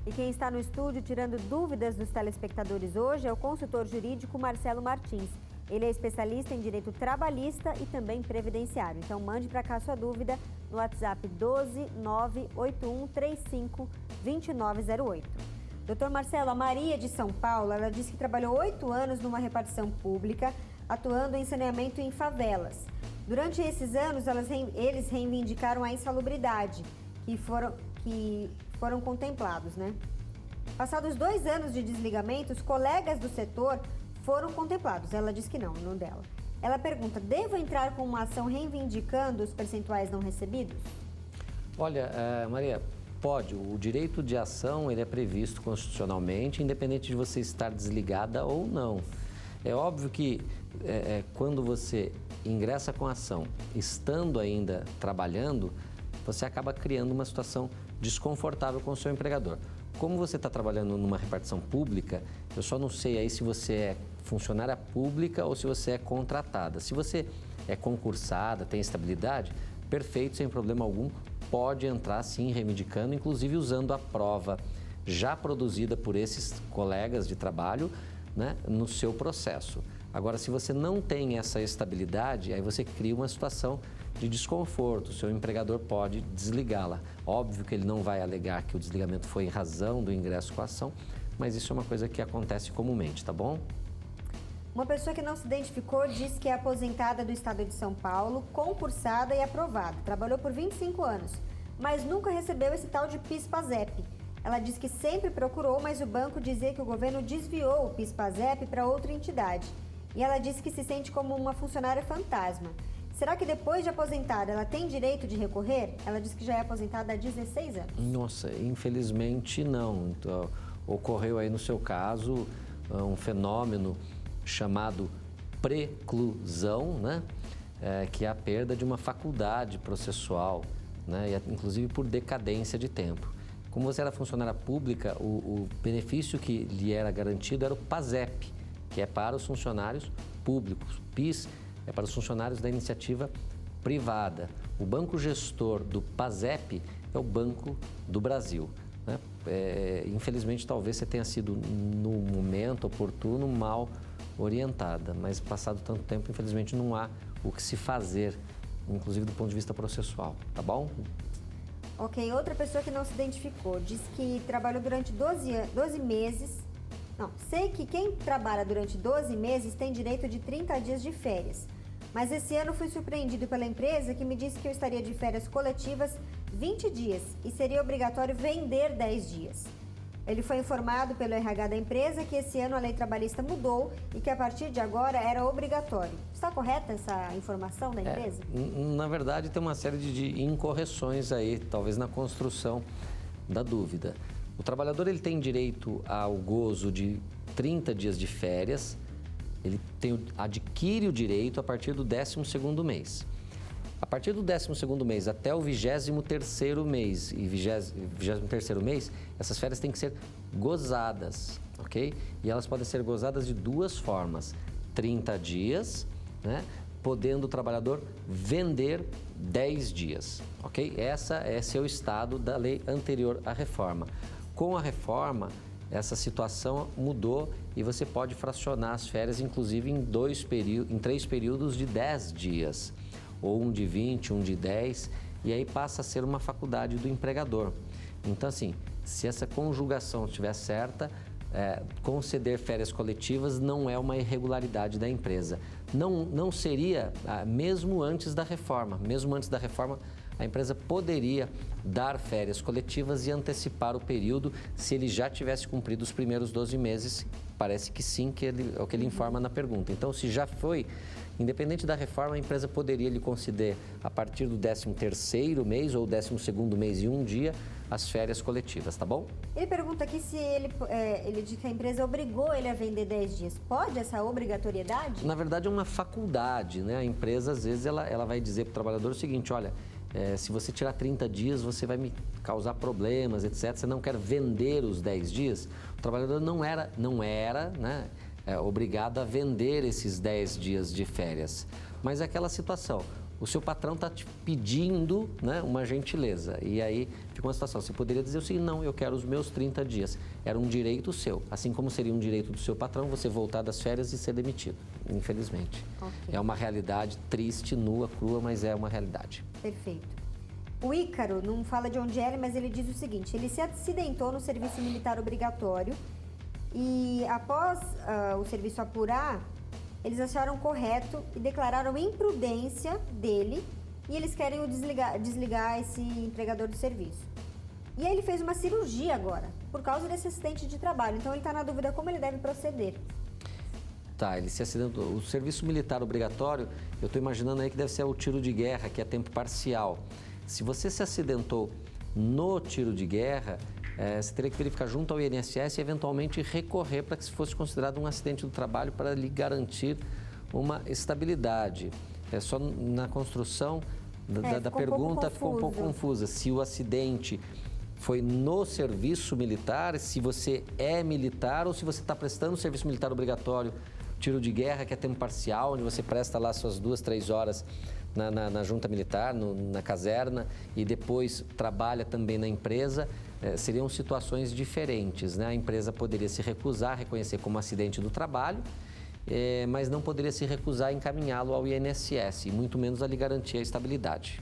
E quem está no estúdio tirando dúvidas dos telespectadores hoje é o consultor jurídico Marcelo Martins. Ele é especialista em direito trabalhista e também previdenciário. Então mande para cá sua dúvida no WhatsApp 12 981 35 2908. Doutor Marcelo, a Maria de São Paulo, ela disse que trabalhou 8 anos numa repartição pública, atuando em saneamento em favelas. Durante esses anos, eles reivindicaram a insalubridade, que foram contemplados, né? Passados 2 anos de desligamento, os colegas do setor foram contemplados. Ela diz que não dela. Ela pergunta, devo entrar com uma ação reivindicando os percentuais não recebidos? Olha, Maria, pode. O direito de ação ele é previsto constitucionalmente, independente de você estar desligada ou não. É óbvio que quando você ingressa com a ação, estando ainda trabalhando, você acaba criando uma situação desconfortável com o seu empregador. Como você está trabalhando numa repartição pública, eu só não sei aí se você é funcionária pública ou se você é contratada. Se você é concursada, tem estabilidade, perfeito, sem problema algum, pode entrar sim reivindicando, inclusive usando a prova já produzida por esses colegas de trabalho, né, no seu processo. Agora, se você não tem essa estabilidade, aí você cria uma situação de desconforto, o seu empregador pode desligá-la. Óbvio que ele não vai alegar que o desligamento foi em razão do ingresso com a ação, mas isso é uma coisa que acontece comumente, tá bom? Uma pessoa que não se identificou diz que é aposentada do estado de São Paulo, concursada e aprovada. Trabalhou por 25 anos, mas nunca recebeu esse tal de PIS/PASEP. Ela diz que sempre procurou, mas o banco dizia que o governo desviou o PIS/PASEP para outra entidade. E ela disse que se sente como uma funcionária fantasma. Será que depois de aposentada ela tem direito de recorrer? Ela diz que já é aposentada há 16 anos. Nossa, infelizmente não. Então, ocorreu aí no seu caso um fenômeno chamado preclusão, né? Que é a perda de uma faculdade processual, né? E, inclusive por decadência de tempo. Como você era funcionária pública, o benefício que lhe era garantido era o PASEP, que é para os funcionários públicos. PIS é para os funcionários da iniciativa privada. O banco gestor do PASEP é o Banco do Brasil, né? Infelizmente, talvez você tenha sido, no momento oportuno, mal orientada, mas passado tanto tempo, infelizmente, não há o que se fazer, inclusive do ponto de vista processual, tá bom? Ok, outra pessoa que não se identificou, diz que trabalhou durante 12 meses. Não, sei que quem trabalha durante 12 meses tem direito de 30 dias de férias. Mas esse ano fui surpreendido pela empresa que me disse que eu estaria de férias coletivas 20 dias e seria obrigatório vender 10 dias. Ele foi informado pelo RH da empresa que esse ano a lei trabalhista mudou e que a partir de agora era obrigatório. Está correta essa informação da empresa? Na verdade, tem uma série de incorreções aí, talvez na construção da dúvida. O trabalhador ele tem direito ao gozo de 30 dias de férias, ele adquire o direito a partir do 12º mês. A partir do 12º mês até o 23º mês e 23º mês, essas férias têm que ser gozadas, ok? E elas podem ser gozadas de 2 formas. 30 dias, né? Podendo o trabalhador vender 10 dias, ok? Esse é o estado da lei anterior à reforma. Com a reforma, essa situação mudou e você pode fracionar as férias, inclusive em 3 períodos de 10 dias. Ou um de 20, um de 10, e aí passa a ser uma faculdade do empregador. Então, assim, se essa conjugação estiver certa, conceder férias coletivas não é uma irregularidade da empresa. Não seria, mesmo antes da reforma. Mesmo antes da reforma, a empresa poderia dar férias coletivas e antecipar o período se ele já tivesse cumprido os primeiros 12 meses. Parece que sim, é o que ele informa na pergunta. Então, se já foi, independente da reforma, a empresa poderia lhe conceder, a partir do 13º mês ou 12º mês e um dia, as férias coletivas, tá bom? Ele pergunta aqui se ele diz que a empresa obrigou ele a vender 10 dias. Pode essa obrigatoriedade? Na verdade, é uma faculdade, né? A empresa, às vezes, ela vai dizer para o trabalhador o seguinte, olha, se você tirar 30 dias, você vai me causar problemas, etc. Você não quer vender os 10 dias? O trabalhador não era, né, obrigado a vender esses 10 dias de férias. Mas é aquela situação, o seu patrão está te pedindo, né, uma gentileza. E aí fica uma situação, você poderia dizer assim, não, eu quero os meus 30 dias. Era um direito seu, assim como seria um direito do seu patrão você voltar das férias e ser demitido, infelizmente. Okay. É uma realidade triste, nua, crua, mas é uma realidade. Perfeito. O Ícaro não fala de onde é, mas ele diz o seguinte, ele se acidentou no serviço militar obrigatório e após o serviço apurar, eles acharam correto e declararam imprudência dele e eles querem desligar esse empregador do serviço. E aí ele fez uma cirurgia agora, por causa desse acidente de trabalho. Então ele está na dúvida como ele deve proceder. Tá, ele se acidentou. O serviço militar obrigatório, eu estou imaginando aí que deve ser o tiro de guerra, que é tempo parcial. Se você se acidentou no tiro de guerra, você teria que verificar junto ao INSS e eventualmente recorrer para que fosse considerado um acidente do trabalho para lhe garantir uma estabilidade. Só na construção da pergunta ficou um pouco confusa. Se o acidente foi no serviço militar, se você é militar ou se você está prestando serviço militar obrigatório, tiro de guerra, que é tempo parcial, onde você presta lá suas 2, 3 horas na junta militar, na caserna, e depois trabalha também na empresa. Seriam situações diferentes, né? A empresa poderia se recusar a reconhecer como acidente do trabalho, mas não poderia se recusar a encaminhá-lo ao INSS, e muito menos a lhe garantir a estabilidade.